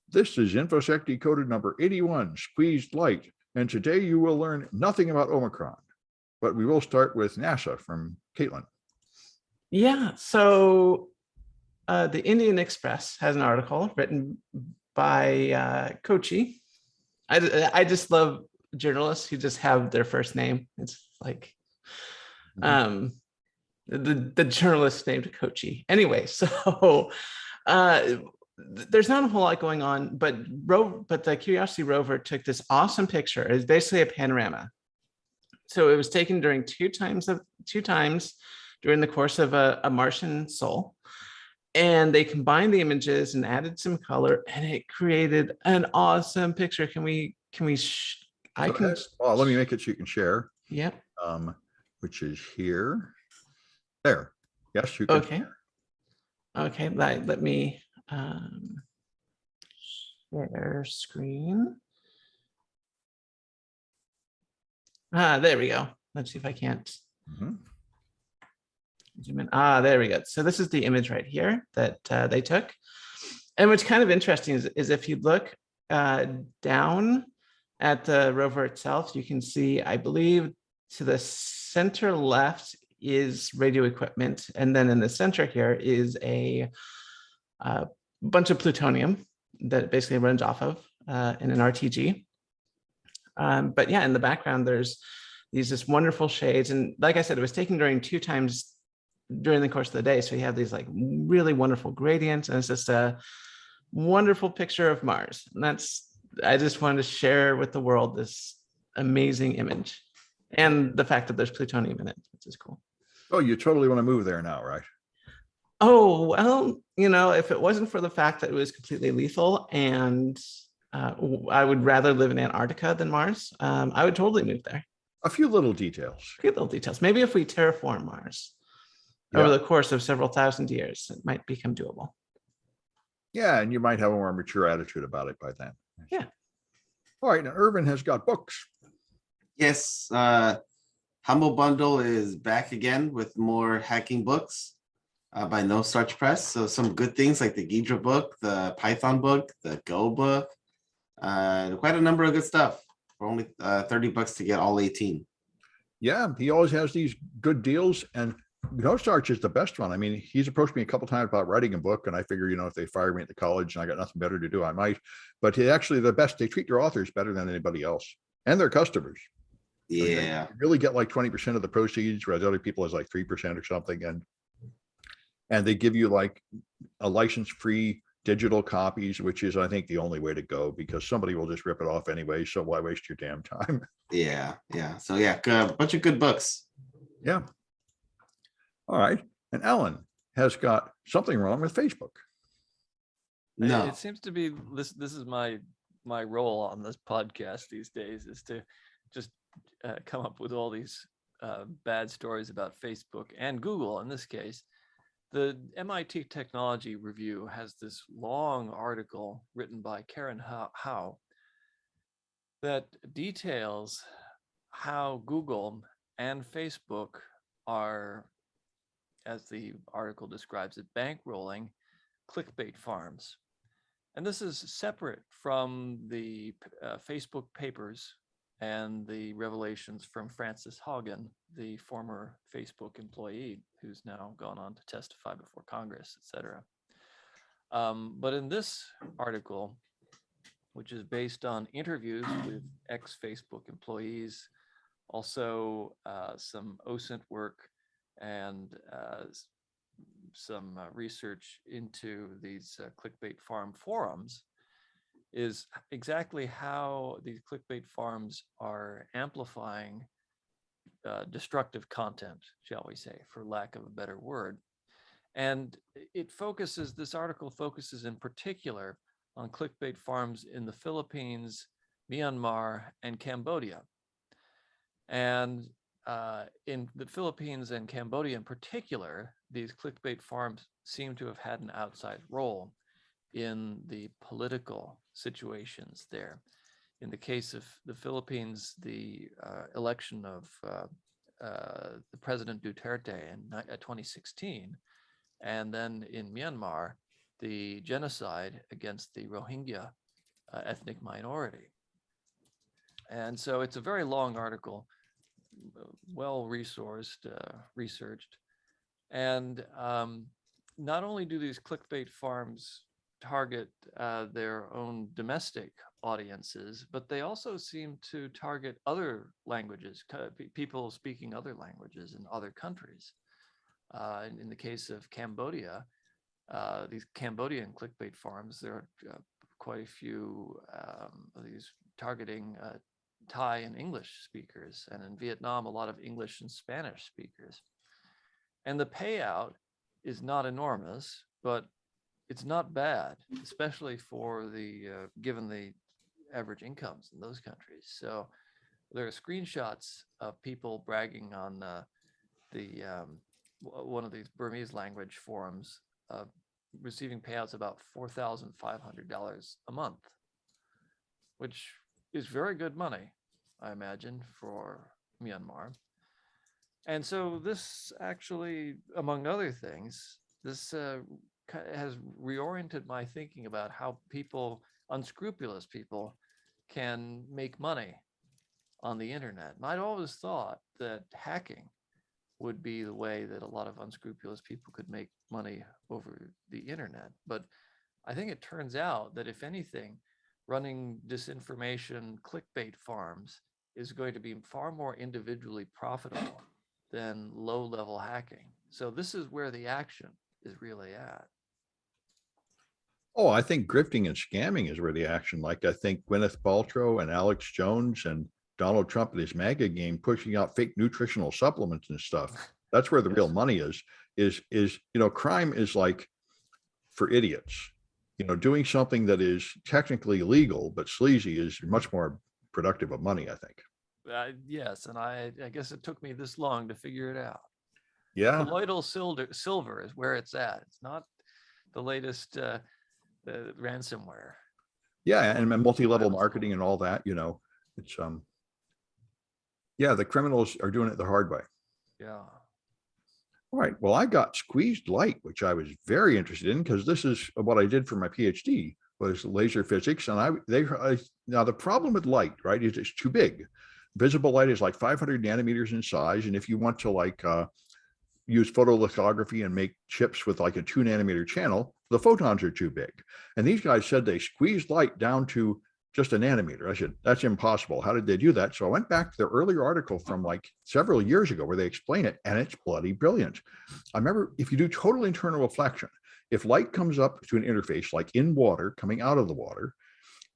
This is Infosec Decoded number 81, Squeezed Light. And today you will learn nothing about Omicron, but we will start with NASA from Kaitlyn. Yeah, so the Indian Express has an article written by Kochi. I just love journalists who just have their first name. It's like the journalist named Kochi. Anyway, so there's not a whole lot going on, but the Curiosity rover took this awesome picture. It's basically a panorama. So it was taken during two times during the course of a Martian sol. And they combined the images and added some color, and it created an awesome picture. Let me make it so you can share. Yep. Which is here. There. Yes, you can. Okay. Okay. Let me share screen. There we go. Let's see if I can't. Zoom in. There we go. So this is the image right here that they took. And what's kind of interesting is if you look down at the rover itself, you can see, I believe, to the center left is radio equipment. And then in the center here is a bunch of plutonium that it basically runs off of in an RTG. But yeah, in the background, there's these wonderful shades. And like I said, it was taken during two times during the course of the day. So you have these like really wonderful gradients, and it's just a wonderful picture of Mars. And I just wanted to share with the world this amazing image and the fact that there's plutonium in it, which is cool. Oh, you totally want to move there now, right? Oh, well, if it wasn't for the fact that it was completely lethal and I would rather live in Antarctica than Mars, I would totally move there. A few little details. Maybe if we terraform Mars over the course of several thousand years, it might become doable. Yeah, and you might have a more mature attitude about it by then. Yeah. All right, now Irvin has got books. Yes, Humble Bundle is back again with more hacking books by No Starch Press. So some good things like the Ghidra book, the Python book, the Go book, quite a number of good stuff for only $30 to get all 18. Yeah, he always has these good deals, and No Starch is the best one. I mean, he's approached me a couple times about writing a book, and I figure, if they fire me at the college and I got nothing better to do, I might. But he actually the best. They treat their authors better than anybody else and their customers. Yeah, you really get like 20% of the proceeds, whereas other people is like 3% or something, and they give you like a license-free digital copies, which is, I think, the only way to go, because somebody will just rip it off anyway. So why waste your damn time? Yeah. So yeah, a bunch of good books. Yeah. All right. And Ellen has got something wrong with Facebook. No, it seems to be this is my role on this podcast these days, is to just come up with all these bad stories about Facebook and Google. In this case, the MIT Technology Review has this long article written by Karen Howe that details how Google and Facebook are, as the article describes it, bankrolling clickbait farms. And this is separate from the Facebook papers and the revelations from Frances Haugen, the former Facebook employee who's now gone on to testify before Congress, etc. But in this article, which is based on interviews with ex-Facebook employees, also some OSINT work and some research into these clickbait farm forums, is exactly how these clickbait farms are amplifying destructive content, shall we say, for lack of a better word. And this article focuses in particular on clickbait farms in the Philippines, Myanmar, and Cambodia. And in the Philippines and Cambodia in particular, these clickbait farms seem to have had an outsized role in the political situations there. In the case of the Philippines, the election of the President Duterte in 2016, and then in Myanmar, the genocide against the Rohingya ethnic minority. And so it's a very long article, well-resourced, researched. And not only do these clickbait farms target their own domestic audiences, but they also seem to target other languages, people speaking other languages in other countries. In the case of Cambodia, these Cambodian clickbait farms, there are quite a few of these targeting Thai and English speakers, and in Vietnam, a lot of English and Spanish speakers. And the payout is not enormous, but it's not bad, especially for the given the average incomes in those countries. So there are screenshots of people bragging on one of these Burmese language forums, receiving payouts about $4,500 a month, which is very good money, I imagine, for Myanmar. And so this actually, among other things, this has reoriented my thinking about how people, unscrupulous people, can make money on the internet. And I'd always thought that hacking would be the way that a lot of unscrupulous people could make money over the internet. But I think it turns out that if anything, running disinformation clickbait farms is going to be far more individually profitable than low-level hacking. So this is where the action is really at. Oh, I think grifting and scamming is where the action, like I think Gwyneth Paltrow and Alex Jones and Donald Trump and his MAGA game pushing out fake nutritional supplements and stuff. That's where the real money is, crime is like for idiots. Doing something that is technically legal, but sleazy is much more productive of money, I think. Yes, and I guess it took me this long to figure it out. Yeah. Colloidal silver is where it's at. It's not the latest ransomware. Yeah, and multi-level marketing and all that, it's the criminals are doing it the hard way. Yeah. All right. Well, I got squeezed light, which I was very interested in because this is what I did for my PhD was laser physics. And now the problem with light, right, is it's too big. Visible light is like 500 nanometers in size. And if you want to use photolithography and make chips with like a 2 nanometer channel, the photons are too big. And these guys said they squeezed light down to just a nanometer. I said, that's impossible. How did they do that? So I went back to their earlier article from like several years ago where they explain it, and it's bloody brilliant. I remember if you do total internal reflection, if light comes up to an interface, like in water, coming out of the water,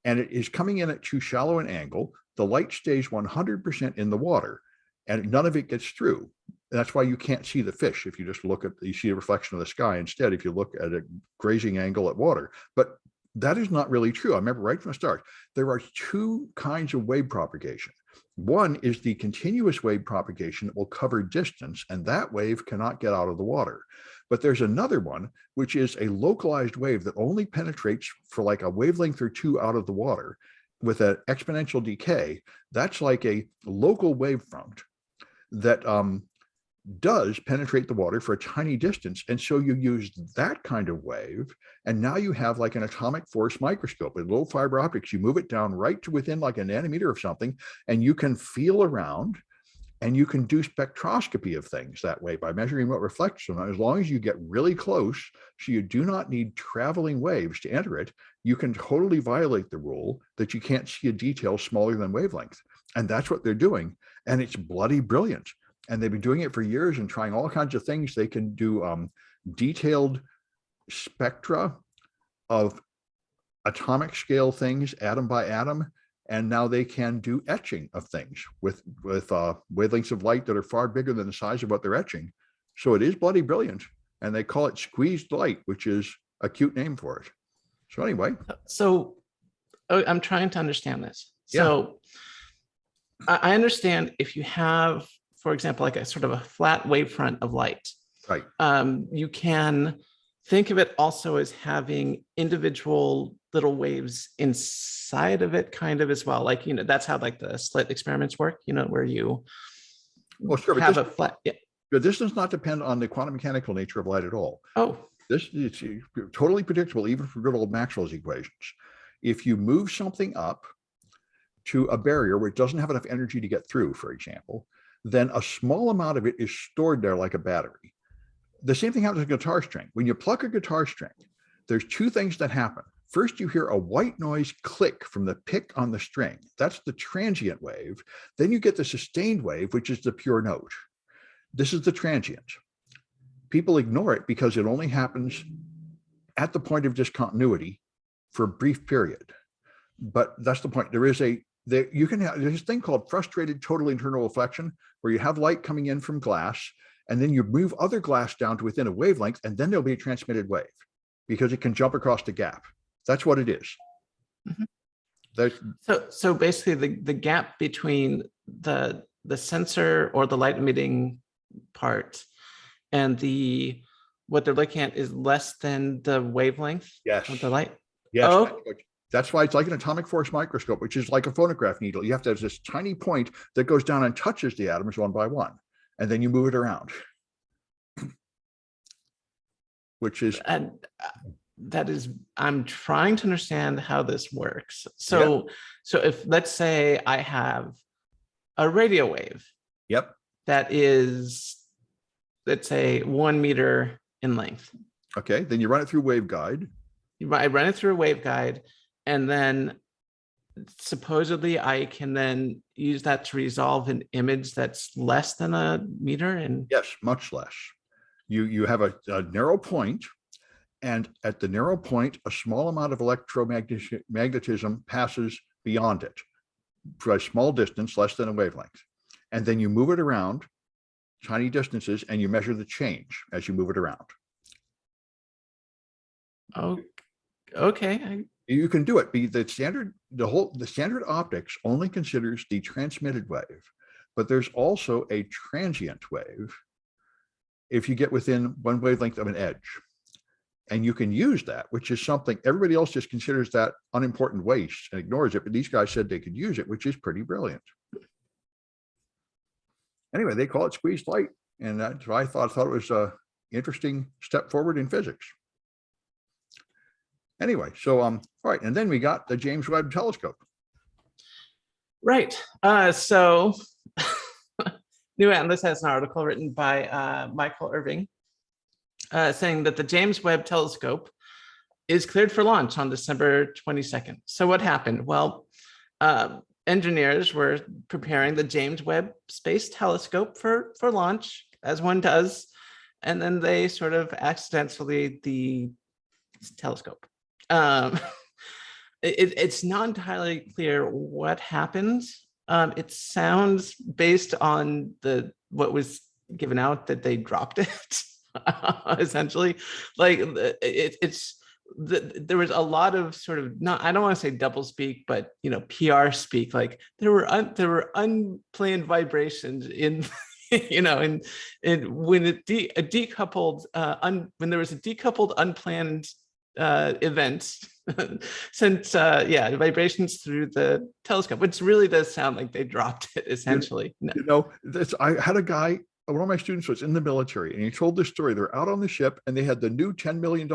and it is coming in at too shallow an angle, the light stays 100% in the water and none of it gets through. And that's why you can't see the fish if you just you see a reflection of the sky instead if you look at a grazing angle at water. But that is not really true. I remember right from the start, there are two kinds of wave propagation. One is the continuous wave propagation that will cover distance, and that wave cannot get out of the water. But there's another one, which is a localized wave that only penetrates for like a wavelength or two out of the water with an exponential decay. That's like a local wavefront that does penetrate the water for a tiny distance. And so you use that kind of wave, and now you have like an atomic force microscope with low fiber optics. You move it down right to within like a nanometer of something, and you can feel around and you can do spectroscopy of things that way by measuring what reflects them. As long as you get really close, so you do not need traveling waves to enter it, you can totally violate the rule that you can't see a detail smaller than wavelength. And that's what they're doing. And it's bloody brilliant. And they've been doing it for years and trying all kinds of things. They can do detailed spectra of atomic scale things, atom by atom. And now they can do etching of things with wavelengths of light that are far bigger than the size of what they're etching. So it is bloody brilliant. And they call it squeezed light, which is a cute name for it. So anyway. So I'm trying to understand this. So I understand if you have, for example, like a sort of a flat wavefront of light, right? You can think of it also as having individual little waves inside of it kind of as well. Like, that's how like the slit experiments work, where you have a flat. Yeah. But this does not depend on the quantum mechanical nature of light at all. Oh, This is totally predictable, even for good old Maxwell's equations. If you move something up to a barrier where it doesn't have enough energy to get through, for example, then a small amount of it is stored there like a battery. The same thing happens with a guitar string. When you pluck a guitar string, there's two things that happen. First, you hear a white noise click from the pick on the string. That's the transient wave. Then you get the sustained wave, which is the pure note. This is the transient. People ignore it because it only happens at the point of discontinuity for a brief period. But that's the point. There's this thing called frustrated total internal reflection, where you have light coming in from glass, and then you move other glass down to within a wavelength, and then there'll be a transmitted wave because it can jump across the gap. That's what it is. Mm-hmm. So basically the gap between the sensor or the light emitting part and what they're looking at is less than the wavelength of the light? Yes. Oh. That's why it's like an atomic force microscope, which is like a phonograph needle. You have to have this tiny point that goes down and touches the atoms one by one, and then you move it around. Which is... And that is, I'm trying to understand how this works. So if, let's say I have a radio wave. Yep. That is, let's say 1 meter in length. Okay, then you run it through waveguide. I run it through a waveguide, and then supposedly I can then use that to resolve an image that's less than a meter. And yes, much less. You have a narrow point, and at the narrow point, a small amount of electromagnetism passes beyond it for a small distance, less than a wavelength. And then you move it around tiny distances, and you measure the change as you move it around. Oh, okay. You can do it. The standard optics only considers the transmitted wave, but there's also a transient wave if you get within one wavelength of an edge. And you can use that, which is something everybody else just considers that unimportant waste and ignores it. But these guys said they could use it, which is pretty brilliant. Anyway, they call it squeezed light. And that's why I thought it was an interesting step forward in physics. Anyway, so all right, and then we got the James Webb Telescope. Right. So New Atlas has an article written by Michael Irvin saying that the James Webb Telescope is cleared for launch on December 22nd. So what happened? Well, engineers were preparing the James Webb Space Telescope for launch, as one does, and then they sort of accidentally the telescope. It's not entirely clear what happened. It sounds, based on what was given out, that they dropped it. Essentially, like there was a lot of sort of, not, I don't want to say double speak, but PR speak. Like there were unplanned vibrations in and when it decoupled when there was a decoupled unplanned event sent vibrations through the telescope, which really does sound like they dropped it essentially. I had a guy, one of my students was in the military, and he told this story. They're out on the ship and they had the new $10 million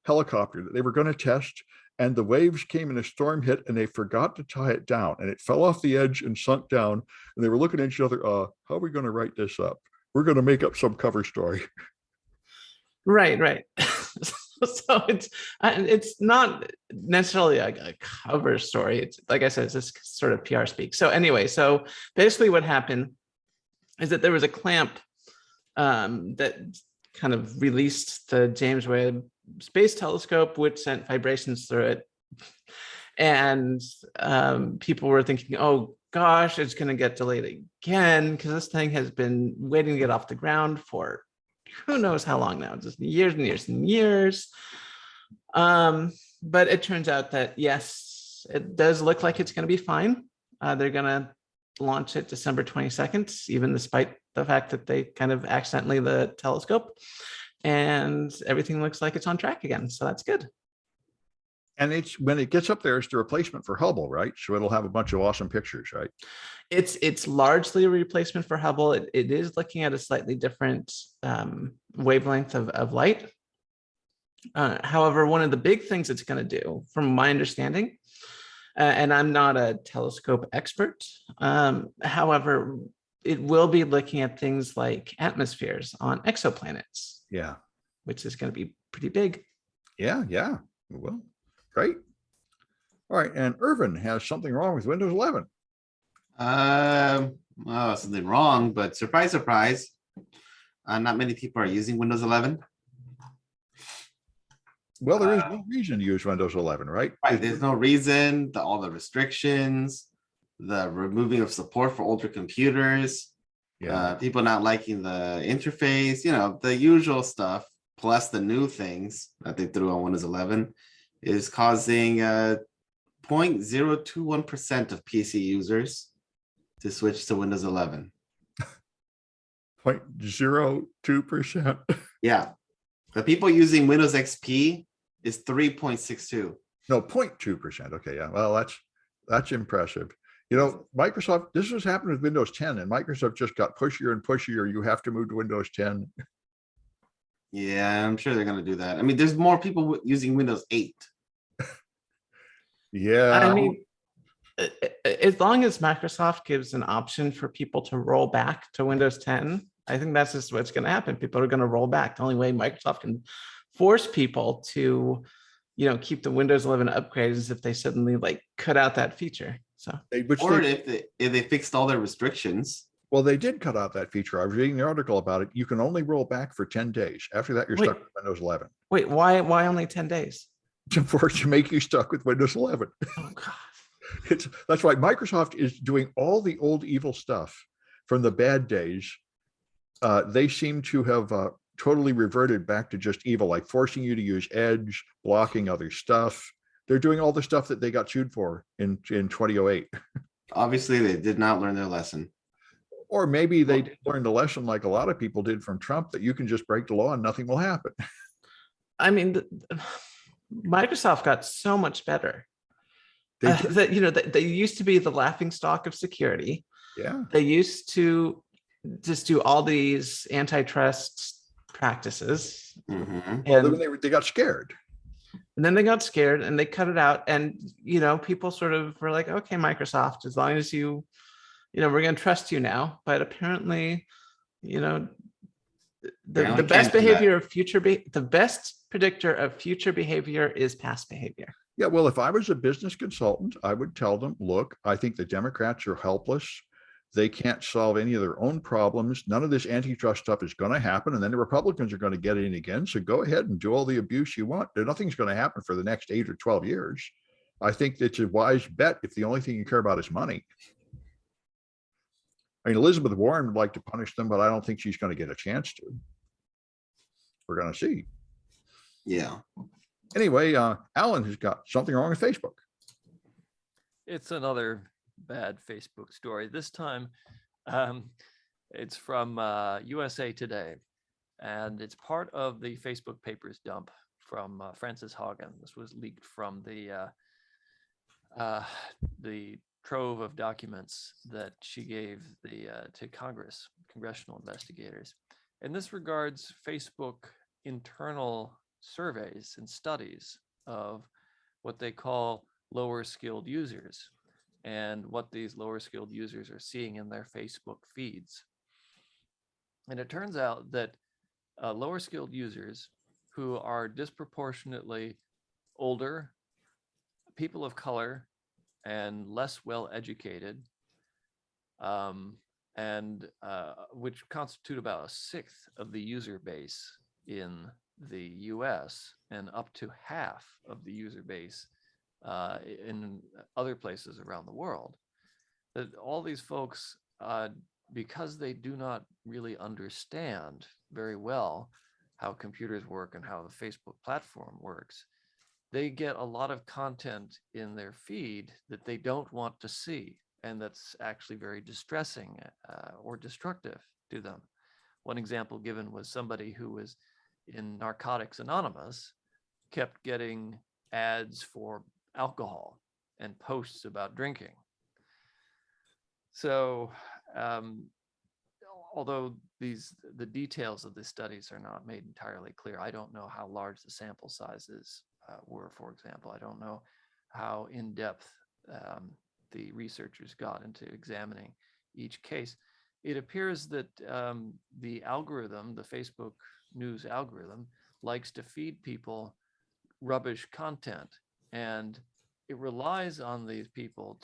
helicopter that they were going to test, and the waves came and a storm hit and they forgot to tie it down and it fell off the edge and sunk down, and they were looking at each other, how are we going to write this up? We're going to make up some cover story. Right. So it's not necessarily a cover story. It's, like I said, it's just sort of PR speak. So anyway, so basically what happened is that there was a clamp that kind of released the James Webb Space Telescope, which sent vibrations through it. And people were thinking, oh gosh, it's going to get delayed again, because this thing has been waiting to get off the ground for who knows how long now, just years and years and years. But it turns out that, yes, it does look like it's going to be fine. They're going to launch it December 22nd, even despite the fact that they kind of accidentally the telescope, and everything looks like it's on track again. So that's good. And it's, when it gets up there, it's the replacement for Hubble, right? So it'll have a bunch of awesome pictures, right? It's largely a replacement for Hubble. It is looking at a slightly different wavelength of light. However, one of the big things it's going to do, from my understanding, and I'm not a telescope expert, however, it will be looking at things like atmospheres on exoplanets, Yeah. which is going to be pretty big. Yeah. Yeah. Well, great. All right. And Irvin has something wrong with Windows 11. Well, something wrong, but surprise, surprise. Not many people are using Windows 11. Well, there is no reason to use Windows 11, right? Right. There's no reason. All the restrictions, the removing of support for older computers, Yeah. people not liking the interface, the usual stuff, plus the new things that they threw on Windows 11 is causing 0.021% of PC users to switch to Windows 11. 0.02%. Yeah. The people using Windows XP is 3.62. No, 0.2%. Okay. Yeah. Well, that's impressive. Microsoft, this was happening with Windows 10, and Microsoft just got pushier and pushier. You have to move to Windows 10. Yeah, I'm sure they're going to do that. I mean, there's more people using Windows 8. Yeah. I mean, as long as Microsoft gives an option for people to roll back to Windows 10, I think that's just what's going to happen. People are going to roll back. The only way Microsoft can force people to, keep the Windows 11 upgrade is if they suddenly cut out that feature. So, if they fixed all their restrictions. Well, they did cut out that feature. I was reading the article about it. You can only roll back for 10 days. After that, you're stuck with Windows 11. Wait, why only 10 days? To make you stuck with Windows 11. Oh, God. That's right. Microsoft is doing all the old evil stuff from the bad days. They seem to have totally reverted back to just evil, like forcing you to use Edge, blocking other stuff. They're doing all the stuff that they got sued for in 2008. Obviously, they did not learn their lesson. Or maybe they did learn the lesson like a lot of people did from Trump, that you can just break the law and nothing will happen. I mean, Microsoft got so much better. They used to be the laughingstock of security. Yeah. They used to just do all these antitrust practices. Mm-hmm. And they got scared. And then they got scared and they cut it out. And, people sort of were like, okay, Microsoft, as long as we're going to trust you now. But apparently, the best behavior of the best predictor of future behavior is past behavior. Yeah, well, if I was a business consultant, I would tell them, look, I think the Democrats are helpless. They can't solve any of their own problems. None of this antitrust stuff is going to happen. And then the Republicans are going to get in again. So go ahead and do all the abuse you want. Nothing's going to happen for the next 8 or 12 years. I think it's a wise bet if the only thing you care about is money. I mean, Elizabeth Warren would like to punish them, but I don't think she's going to get a chance to. We're going to see. Yeah. Anyway, Alan has got something wrong with Facebook. It's another bad Facebook story. This time, it's from USA Today, and it's part of the Facebook Papers dump from Frances Haugen. This was leaked from the trove of documents that she gave to Congress, congressional investigators. And this regards Facebook internal surveys and studies of what they call lower skilled users and what these lower skilled users are seeing in their Facebook feeds. And it turns out that lower skilled users who are disproportionately older, people of color, and less well educated, which constitute about 1/6 of the user base in the US and up to half of the user base in other places around the world. That all these folks, because they do not really understand very well how computers work and how the Facebook platform works, they get a lot of content in their feed that they don't want to see, and that's actually very distressing or destructive to them. One example given was somebody who was in Narcotics Anonymous, kept getting ads for alcohol and posts about drinking. So although the details of the studies are not made entirely clear. I don't know how large the sample sizes were, for example. I don't know how in depth the researchers got into examining each case. It appears that the algorithm, the Facebook news algorithm, likes to feed people rubbish content, and it relies on these people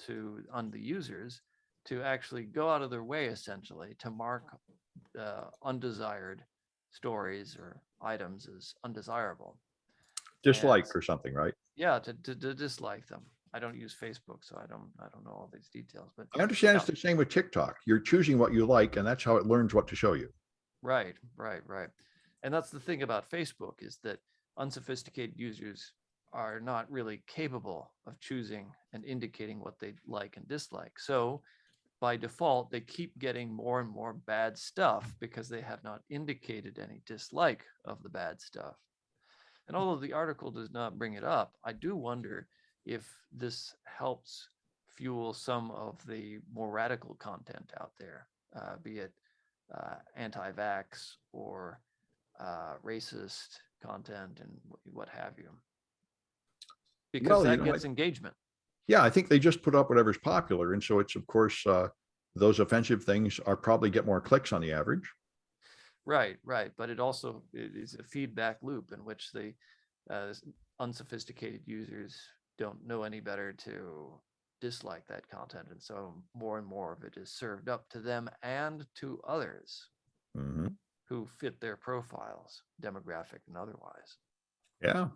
on the users to actually go out of their way, essentially, to mark undesired stories or items as undesirable. Dislike or something, right? Yeah, to dislike them. I don't use Facebook, so I don't know all these details. But I understand yeah. it's the same with TikTok. You're choosing what you like, and that's how it learns what to show you. Right. And that's the thing about Facebook, is that unsophisticated users are not really capable of choosing and indicating what they like and dislike. So by default, they keep getting more and more bad stuff because they have not indicated any dislike of the bad stuff. And although the article does not bring it up, I do wonder if this helps fuel some of the more radical content out there, be it anti-vax or racist content and what have you. Because that gets engagement. Yeah, I think they just put up whatever's popular. And so it's, of course, those offensive things are probably get more clicks on the average. Right. But it is a feedback loop in which the unsophisticated users don't know any better to dislike that content. And so more and more of it is served up to them and to others who fit their profiles, demographic and otherwise. Yeah.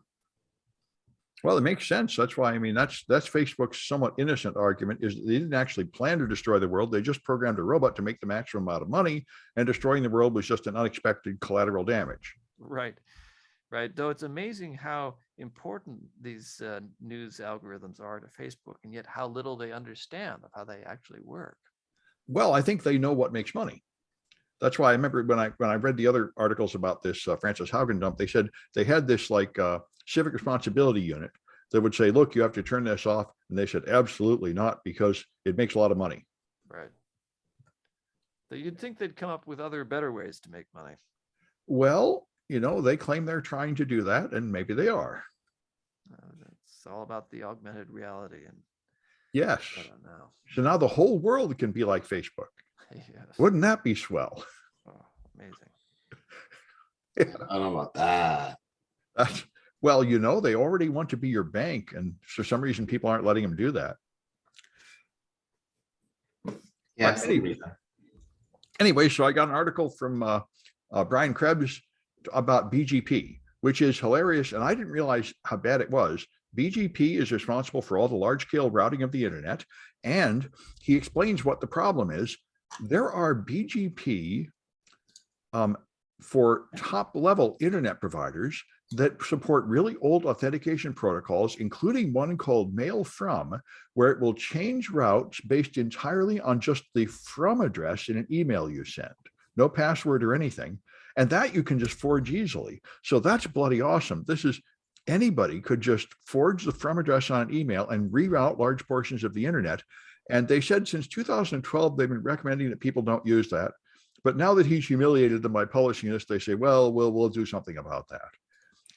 Well, it makes sense. That's why, I mean, that's Facebook's somewhat innocent argument, is they didn't actually plan to destroy the world. They just programmed a robot to make the maximum amount of money, and destroying the world was just an unexpected collateral damage. Right. Though it's amazing how important these news algorithms are to Facebook, and yet how little they understand of how they actually work. Well, I think they know what makes money. That's why I remember when I read the other articles about this Francis Haugen dump, they said they had this civic responsibility unit that would say, look, you have to turn this off. And they said, absolutely not, because it makes a lot of money. Right. So you'd think they'd come up with other better ways to make money. Well, they claim they're trying to do that, and maybe they are. It's all about the augmented reality. And yes. I don't know. So now the whole world can be like Facebook. Yes. Wouldn't that be swell? Oh, amazing. I don't know about that. Well, they already want to be your bank, and for some reason people aren't letting them do that. Yeah. Anyway, so I got an article from Brian Krebs about BGP, which is hilarious, and I didn't realize how bad it was. BGP is responsible for all the large-scale routing of the internet, and he explains what the problem is. There are BGP for top-level internet providers that support really old authentication protocols, including one called mail from, where it will change routes based entirely on just the from address in an email you send. No password or anything. And that you can just forge easily. So that's bloody awesome. Anybody could just forge the from address on an email and reroute large portions of the internet. And they said since 2012, they've been recommending that people don't use that. But now that he's humiliated them by publishing this, they say, well, we'll do something about that.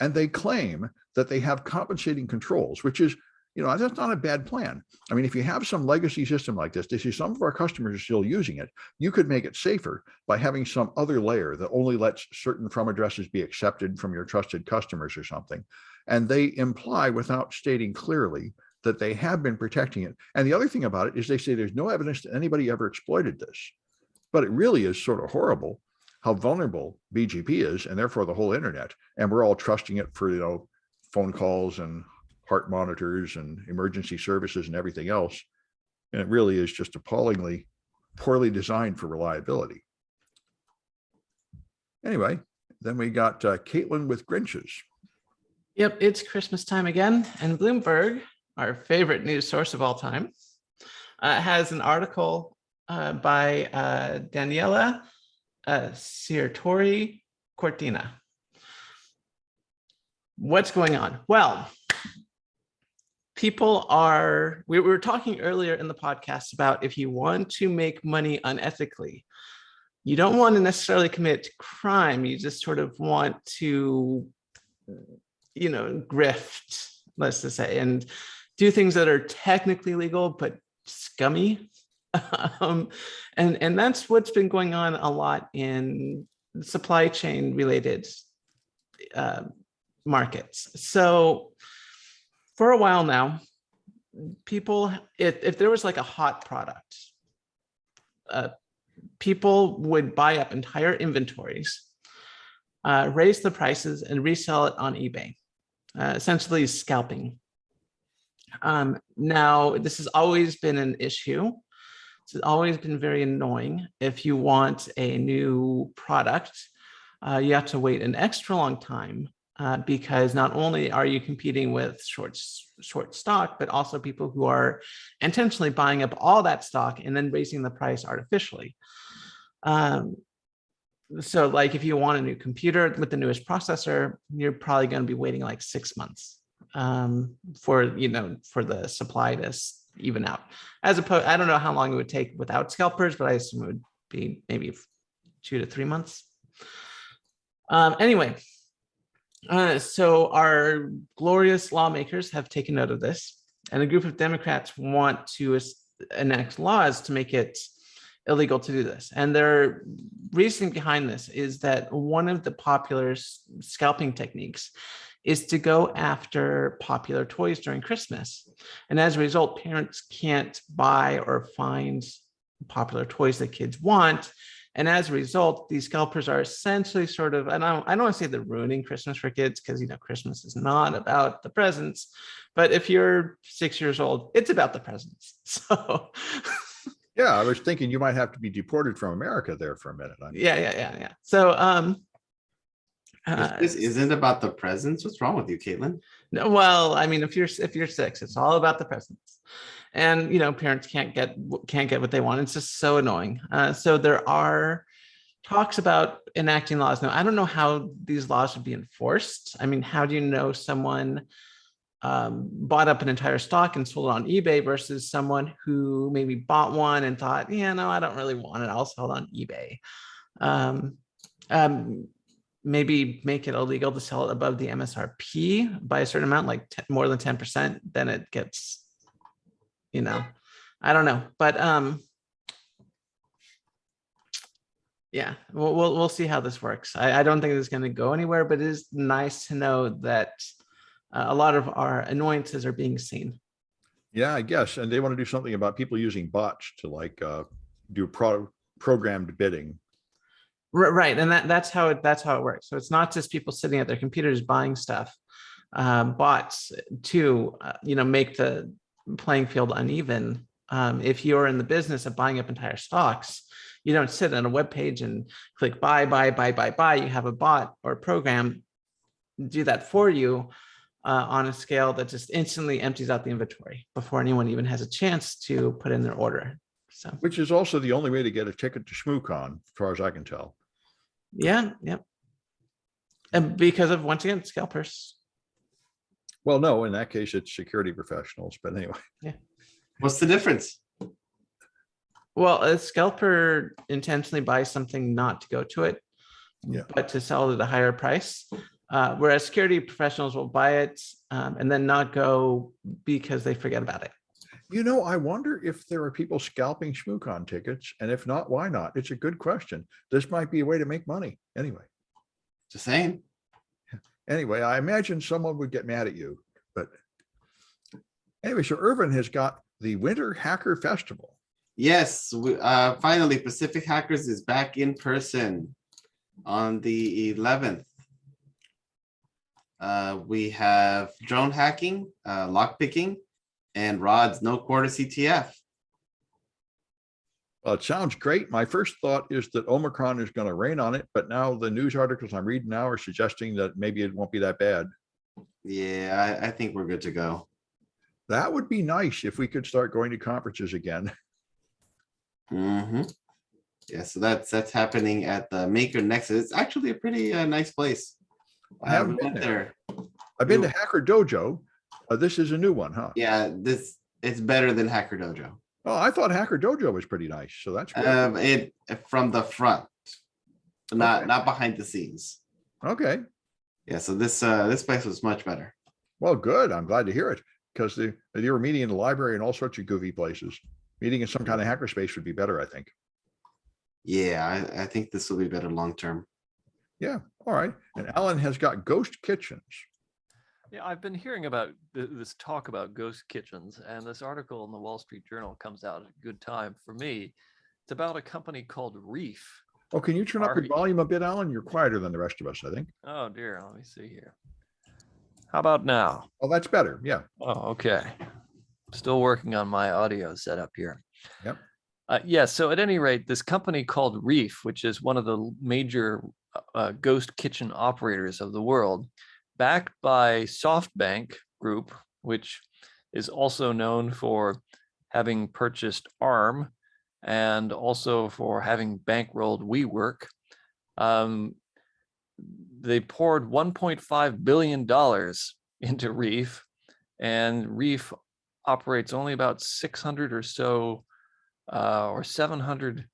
And they claim that they have compensating controls, which is, that's not a bad plan. I mean, if you have some legacy system like this, they say some of our customers are still using it. You could make it safer by having some other layer that only lets certain from addresses be accepted from your trusted customers or something. And they imply, without stating clearly, that they have been protecting it. And the other thing about it is they say there's no evidence that anybody ever exploited this. But it really is sort of horrible how vulnerable BGP is, and therefore the whole internet. And we're all trusting it for, phone calls and heart monitors and emergency services and everything else. And it really is just appallingly poorly designed for reliability. Anyway, then we got Kaitlyn with Grinches. Yep, it's Christmas time again, and Bloomberg, our favorite news source of all time, has an article by Daniela Siertori Cortina. What's going on? Well, we were talking earlier in the podcast about if you want to make money unethically, you don't want to necessarily commit crime. You just sort of want to, grift, let's just say, and do things that are technically legal, but scummy. And that's what's been going on a lot in supply chain related markets. So for a while now, people, if there was like a hot product, people would buy up entire inventories, raise the prices, and resell it on eBay, essentially scalping. Now, this has always been an issue. It's always been very annoying. If you want a new product, you have to wait an extra long time because not only are you competing with short stock, but also people who are intentionally buying up all that stock and then raising the price artificially. So like if you want a new computer with the newest processor, you're probably going to be waiting like 6 months for the supply to even out. As opposed, I don't know how long it would take without scalpers, but I assume it would be maybe 2 to 3 months. Anyway, so our glorious lawmakers have taken note of this, and a group of Democrats want to enact laws to make it illegal to do this. And their reasoning behind this is that one of the popular scalping techniques is to go after popular toys during Christmas. And as a result, parents can't buy or find popular toys that kids want. And as a result, these scalpers are essentially sort of, and I don't want to say they're ruining Christmas for kids, because Christmas is not about the presents. But if you're 6 years old, it's about the presents. So yeah, I was thinking you might have to be deported from America there for a minute. Yeah. So this isn't about the presents. What's wrong with you, Kaitlyn? No, well, I mean, if you're 6, it's all about the presents, and parents can't get what they want. It's just so annoying. So there are talks about enacting laws. Now, I don't know how these laws would be enforced. I mean, how do you know someone bought up an entire stock and sold it on eBay versus someone who maybe bought one and thought, no, I don't really want it, I'll sell it on eBay. Maybe make it illegal to sell it above the MSRP by a certain amount, like more than 10%, then it gets, I don't know. But yeah, we'll see how this works. I don't think it's going to go anywhere, but it is nice to know that a lot of our annoyances are being seen. Yeah, I guess. And they want to do something about people using bots to do programmed bidding. Right. And that's how it works. So it's not just people sitting at their computers buying stuff, bots to, make the playing field uneven. If you're in the business of buying up entire stocks, you don't sit on a web page and click buy. You have a bot or program do that for you on a scale that just instantly empties out the inventory before anyone even has a chance to put in their order. So, which is also the only way to get a ticket to ShmooCon, as far as I can tell. Yeah. And because of, once again, scalpers. Well, no, in that case, it's security professionals. But anyway. Yeah. What's the difference? Well, a scalper intentionally buys something not to go to it, but to sell it at a higher price. Whereas security professionals will buy it and then not go because they forget about it. I wonder if there are people scalping ShmooCon tickets, and if not, why not? It's a good question. This might be a way to make money. Anyway. Just saying. Anyway, I imagine someone would get mad at you, but anyway, so Irvin has got the Winter Hacker Festival. Yes, finally, Pacific Hackers is back in person on the 11th. We have drone hacking, lockpicking, and Rod's no quarter CTF. Well, it sounds great. My first thought is that Omicron is going to rain on it, but now the news articles I'm reading now are suggesting that maybe it won't be that bad. Yeah, I think we're good to go. That would be nice if we could start going to conferences again. Mm-hmm. Yeah, so that's happening at the Maker Nexus. It's actually a pretty nice place. I haven't been there. I've been to Hacker Dojo. This is a new one, huh? Yeah, it's better than Hacker Dojo. Oh, I thought Hacker Dojo was pretty nice, so that's good. It from the front. but not Okay. not behind the scenes. Okay. Yeah, so this place was much better. Well, good. I'm glad to hear it because they were meeting in the library and all sorts of goofy places. Meeting in some kind of hackerspace would be better, I think. Yeah, I think this will be better long term. Yeah. All right. And Alan has got ghost kitchens. Yeah, I've been hearing about this talk about ghost kitchens, and this article in the Wall Street Journal comes out at a good time for me. It's about a company called Reef. Oh, can you turn up your volume a bit, Alan? You're quieter than the rest of us, I think. Oh dear, let me see here. How about now? Oh, that's better. Yeah. Oh, okay. Still working on my audio setup here. Yep. Yeah, so at any rate, this company called Reef, which is one of the major ghost kitchen operators of the world, backed by SoftBank Group, which is also known for having purchased ARM and also for having bankrolled WeWork. They poured $1.5 billion into Reef, and Reef operates only about 600 or so or 700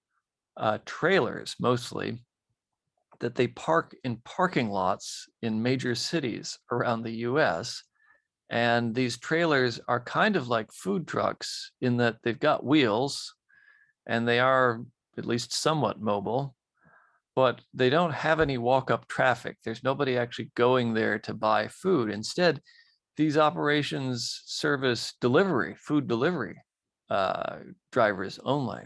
trailers mostly that they park in parking lots in major cities around the US. And these trailers are kind of like food trucks in that they've got wheels and they are at least somewhat mobile, but they don't have any walk-up traffic. There's nobody actually going there to buy food. Instead, these operations service delivery, food delivery drivers only.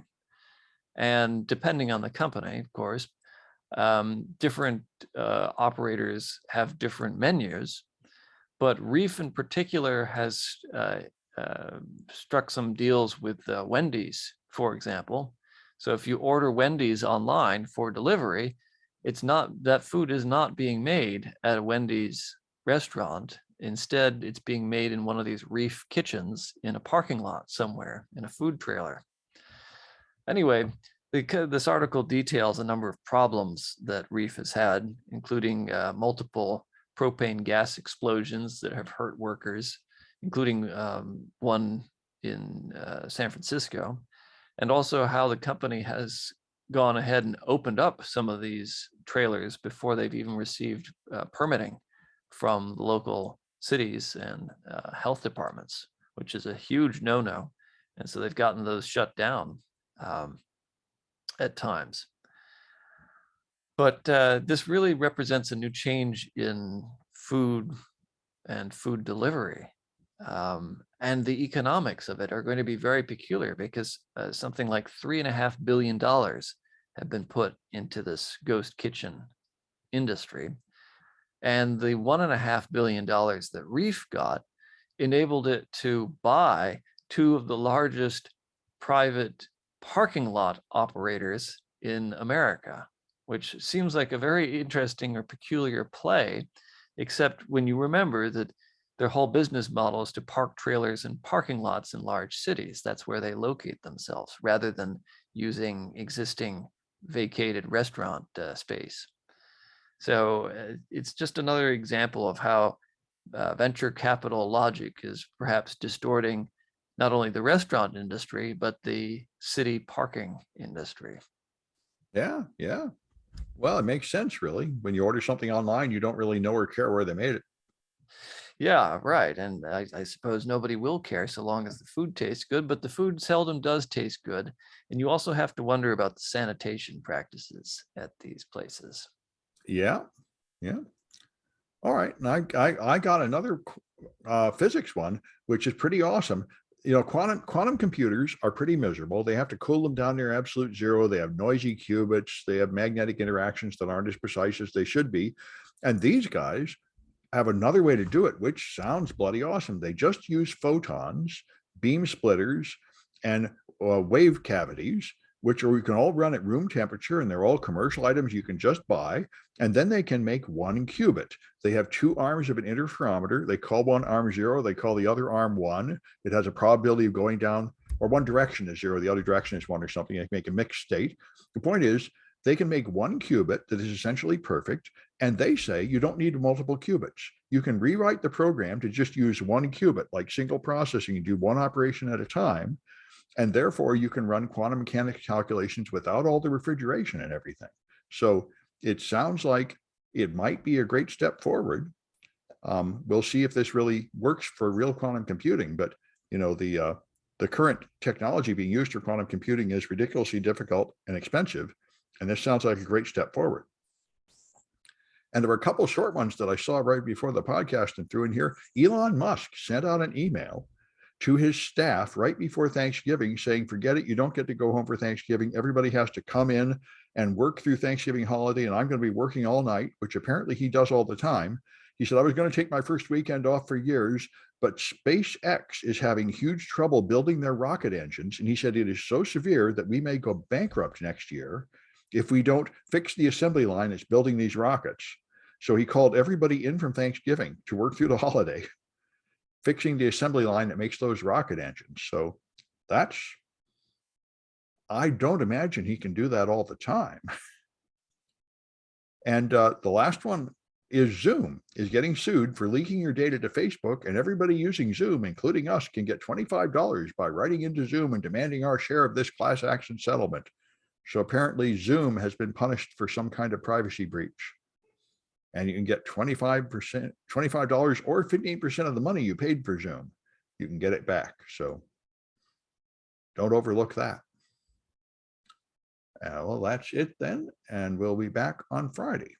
And depending on the company, of course, different operators have different menus, but Reef in particular has struck some deals with Wendy's, for example. So if you order Wendy's online for delivery, it's not, that food is not being made at a Wendy's restaurant. Instead, it's being made in one of these Reef kitchens in a parking lot somewhere in a food trailer. Anyway, this article details a number of problems that Reef has had, including multiple propane gas explosions that have hurt workers, including one in San Francisco, and also how the company has gone ahead and opened up some of these trailers before they've even received permitting from the local cities and health departments, which is a huge no-no. And so they've gotten those shut down at times. But this really represents a new change in food and food delivery. And the economics of it are going to be very peculiar because something like $3.5 billion have been put into this ghost kitchen industry. And the $1.5 billion that Reef got enabled it to buy two of the largest private parking lot operators in America, which seems like a very interesting or peculiar play, except when you remember that their whole business model is to park trailers in parking lots in large cities. That's where they locate themselves, rather than using existing vacated restaurant space. So it's just another example of how venture capital logic is perhaps distorting not only the restaurant industry, but the city parking industry. Yeah, yeah. Well, it makes sense, really. When you order something online, you don't really know or care where they made it. Yeah, right. And I suppose nobody will care so long as the food tastes good, but the food seldom does taste good. And you also have to wonder about the sanitation practices at these places. Yeah, yeah. All right. And I got another physics one, which is pretty awesome. You know, quantum computers are pretty miserable. They have to cool them down near absolute zero. They have noisy qubits. They have magnetic interactions that aren't as precise as they should be. And these guys have another way to do it, which sounds bloody awesome. They just use photons, beam splitters, and wave cavities, which you can all run at room temperature, and they're all commercial items you can just buy. And then they can make one qubit. They have two arms of an interferometer. They call one arm 0. They call the other arm 1. It has a probability of going down, or one direction is 0, the other direction is 1 or something. They make a mixed state. The point is, they can make one qubit that is essentially perfect. And they say you don't need multiple qubits. You can rewrite the program to just use one qubit, like single processing, and do one operation at a time. And therefore, you can run quantum mechanics calculations without all the refrigeration and everything. So it sounds like it might be a great step forward. We'll see if this really works for real quantum computing, but the current technology being used for quantum computing is ridiculously difficult and expensive. And this sounds like a great step forward. And there were a couple of short ones that I saw right before the podcast and threw in here. Elon Musk sent out an email to his staff right before Thanksgiving saying, forget it, you don't get to go home for Thanksgiving. Everybody has to come in and work through Thanksgiving holiday, and I'm going to be working all night, which apparently he does all the time. He said, I was going to take my first weekend off for years, but SpaceX is having huge trouble building their rocket engines. And he said, it is so severe that we may go bankrupt next year if we don't fix the assembly line that's building these rockets. So he called everybody in from Thanksgiving to work through the holiday, fixing the assembly line that makes those rocket engines. So I don't imagine he can do that all the time. And the last one is Zoom is getting sued for leaking your data to Facebook, and everybody using Zoom, including us, can get $25 by writing into Zoom and demanding our share of this class action settlement. So apparently Zoom has been punished for some kind of privacy breach. And you can get $25 or 15% of the money you paid for Zoom. You can get it back. So don't overlook that. Well, that's it then. And we'll be back on Friday.